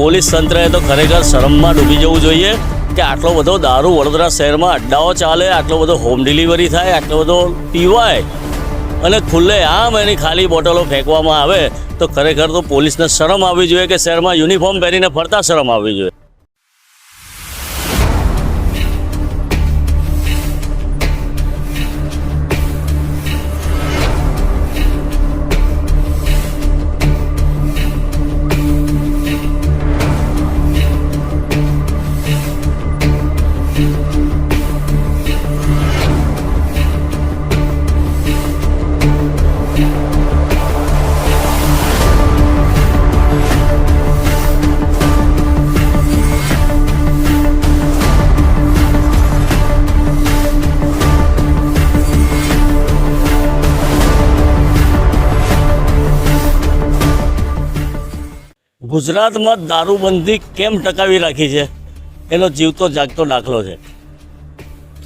Police તંત્રએ તો ખરેખર શરમમાં ડૂબી જવું જોઈએ કે આટલો બધો દારૂ વડોદરા શહેરમાં અડ્ડાઓ ચાલે, આટલો બધો હોમ ડિલિવરી થાય, આટલો બધો પીવાય અને ખુલ્લે આમ એની ખાલી બોટલો ફેંકવામાં આવે તો ખરેખર તો પોલીસને શરમ આવવી જોઈએ કે શહેરમાં યુનિફોર્મ પહેરીને ફરતા શરમ આવવી જોઈએ. ગુજરાતમાં દારૂબંધી કેમ ટકાવી રાખી છે એનો જીવતો જાગતો દાખલો છે.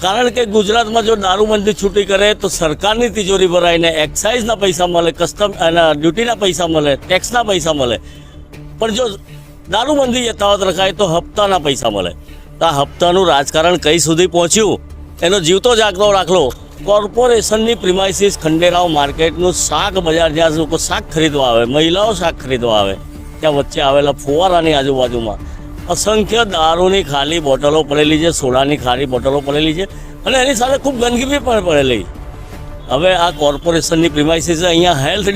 કારણ કે ગુજરાતમાં જો દારૂબંધી છૂટી કરે તો સરકારની તિજોરી ભરાઈને એક્સાઇઝના પૈસા મળે, કસ્ટમ અને ડ્યુટીના પૈસા મળે, ટેક્સના પૈસા મળે. પણ જો દારૂબંધી યથાવત રખાય તો હપ્તાના પૈસા મળે. તો આ હપ્તાનું રાજકારણ કઈ સુધી પહોંચ્યું એનો જીવતો જાગતો દાખલો કોર્પોરેશનની પ્રિમાઇસીસ ખંડેરાવ માર્કેટનું શાક બજાર, જ્યાં લોકો શાક ખરીદવા આવે, મહિલાઓ શાક ખરીદવા આવે, ત્યાં વચ્ચે આવેલા ફુવારાની આજુબાજુમાં અસંખ્ય દારૂની ખાલી બોટલો પડેલી છે, સોડાની ખાલી બોટલો પડેલી છે અને એની સાથે ખૂબ ગંદકી પણ પડેલી. હવે આ કોર્પોરેશનની પ્રિમાઇસીસ અહીંયા હેલ્થ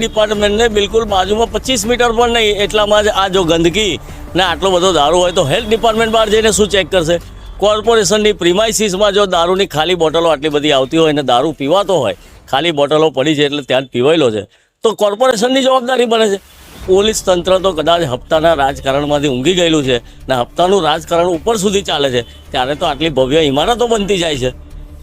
ડિપાર્ટમેન્ટને બિલકુલ બાજુમાં 25 મીટર પણ નહીં એટલામાં જ આ જો ગંદકી ને આટલો બધો દારૂ હોય તો હેલ્થ ડિપાર્ટમેન્ટ બહાર જઈને શું ચેક કરશે? કોર્પોરેશનની પ્રિમાઇસીસમાં જો દારૂની ખાલી બોટલો આટલી બધી આવતી હોય અને દારૂ પીવાતો હોય, ખાલી બોટલો પડી છે એટલે ત્યાં જ પીવાયેલો છે તો કોર્પોરેશનની જવાબદારી બને છે. પોલીસ તંત્ર તો કદાચ હપ્તાના રાજકારણમાંથી ઊંઘી ગયેલું છે ને હપ્તાનું રાજકારણ ઉપર સુધી ચાલે છે, ત્યારે તો આટલી ભવ્ય ઇમારતો બનતી જાય છે.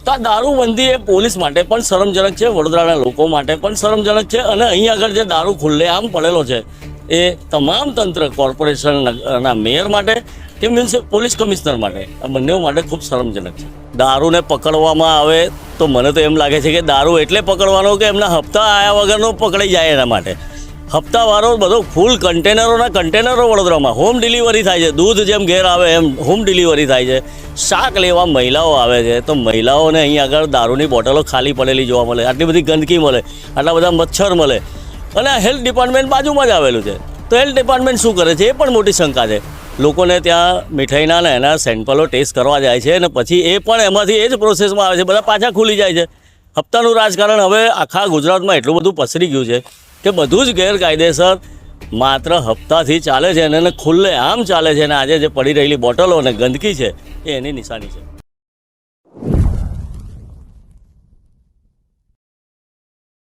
તો આ દારૂબંધી એ પોલીસ માટે પણ શરમજનક છે, વડોદરાના લોકો માટે પણ શરમજનક છે અને અહીં આગળ જે દારૂ ખુલ્લે આમ પડેલો છે એ તમામ તંત્ર, કોર્પોરેશનના મેયર માટે કે પોલીસ કમિશનર માટે, આ બંને માટે ખૂબ શરમજનક છે. દારૂને પકડવામાં આવે તો મને તો એમ લાગે છે કે દારૂ એટલે પકડવાનો કે એમના હપ્તા આવ્યા વગરનો પકડાઈ જાય. એના માટે હપ્તાવાળો બધો ફૂલ કન્ટેનરો વડોદરામાં હોમ ડિલિવરી થાય છે. દૂધ જેમ ઘેર આવે એમ હોમ ડિલિવરી થાય છે. શાક લેવા મહિલાઓ આવે છે તો મહિલાઓને અહીં આગળ દારૂની બોટલો ખાલી પડેલી જોવા મળે, આટલી બધી ગંદકી મળે, આટલા બધા મચ્છર મળે અને આ હેલ્થ ડિપાર્ટમેન્ટ બાજુમાં જ આવેલું છે. તો હેલ્થ ડિપાર્ટમેન્ટ શું કરે છે એ પણ મોટી શંકા છે. લોકોને ત્યાં મીઠાઈના ને એના સેમ્પલો ટેસ્ટ કરવા જાય છે અને પછી એ પણ એમાંથી એ જ પ્રોસેસમાં આવે છે, બધા પાછા ખુલી જાય છે. હપ્તાનું રાજકારણ હવે આખા ગુજરાતમાં એટલું બધું પસરી ગયું છે કે બધું જ ગેરકાયદેસર માત્ર હપ્તાથી ચાલે છે અને ખુલ્લે આમ ચાલે છે અને આજે જે પડી રહેલી બોટલો અને ગંદકી છે એ એની નિશાની છે.